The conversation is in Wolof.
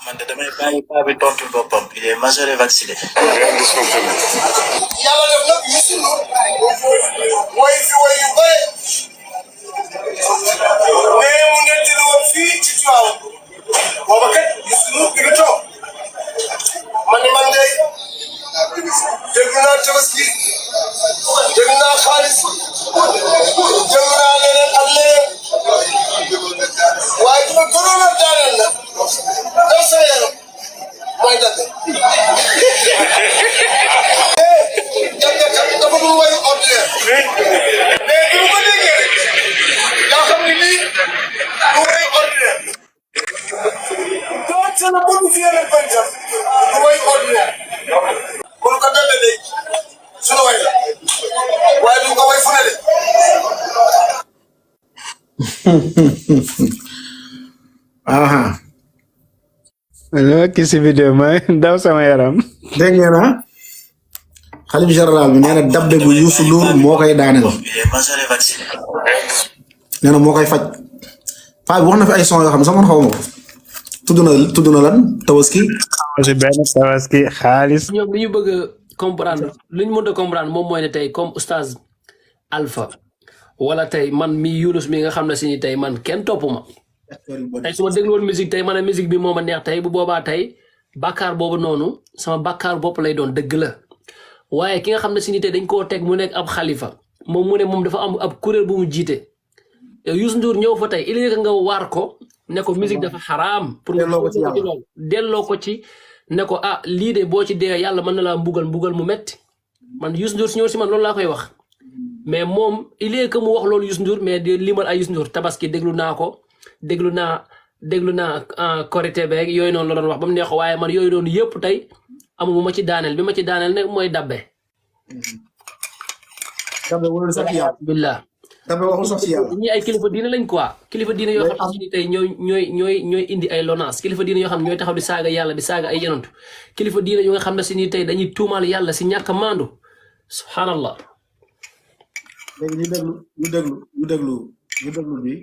man de damay bàyyi paa bi tontu boppam il est majeur et vacciné. yàlla def nag Youssou Ndour woy fi woy yu bëre mais mu nekk lu woon fii ci Tivaouane booba kat Youssou Ndour bi nga toog man de déglu naa tabaski déglu naa xaalis déglu naa leneen ak leneen waaye dina gënoon a daaneel nag daw sa yaram mooy dagg kat dafa dul wayu ordinaire mais bi mu ko déggee rek yaa xam ni lii du wayu ordinaire donc c'est le modifié le penjab du wayu ordinaire kon ko dende de sunu way la waaye du ko way fu ne de aha Ano kisi video may daw sama yaram. dégg ngeen ah xalif général bi nee na dabbe bu Youssou Ndour moo koy daaneel il est majeur et vacciné. nee na moo koy faj paa bi wax na fi ay son yoo xam ne sax man xaw ma ko tudd na lan tabaski Kasi benn tabaski xaalis. ñoom li ñu bëgg a comprendre li ñu mën a comprendre moom mooy ne tey comme oustaz Alpha wala tey man mi Younous mi nga xam ne si ni tey man kenn topp ma tey su ma dégluwoon musique tey man a musique bi moo ma neex tey bu boobaa tey bàkkaar boobu noonu sama bàkkaar bopp lay doon dëgg la waaye ki nga xam ne si ni tey dañ koo teg mu nekk ab xalifa moom mu ne moom dafa am ab kuréel bu mu jiite yow Youssou Ndour ñëw fa tey il est que nga waar ko ne ko musique dafa xaraam pour delloo ko ci ne ko ah lii de boo ci dee yàlla mën na laa mbugal mu metti man Youssou Ndour si ñëw si man loolu laa koy wax mais moom il est que mu wax loolu Youssou Ndour mais di limal ay Youssou Ndour tabaski déglu naa korité beeg yooyu noonu la doon wax ba mu neex waaye man yooyu noonu yëpp tey amul bu ma ci daaneel bi ma ci daaneel ne mooy dabbe billah dabbe waxul sax ci yàlla ñi ay kilifa diine lañ quoi kilifa diine yoo xam ne tey ñooy indi ay lonaas kilifa diine yoo xam ne ñooy taxaw di saaga yàlla di saaga ay yenantu kilifa diine yoo nga xam ne si ni tey dañuy tuumaal yàlla si ñàkk a maandu subhanallah léegi ñu déglu bi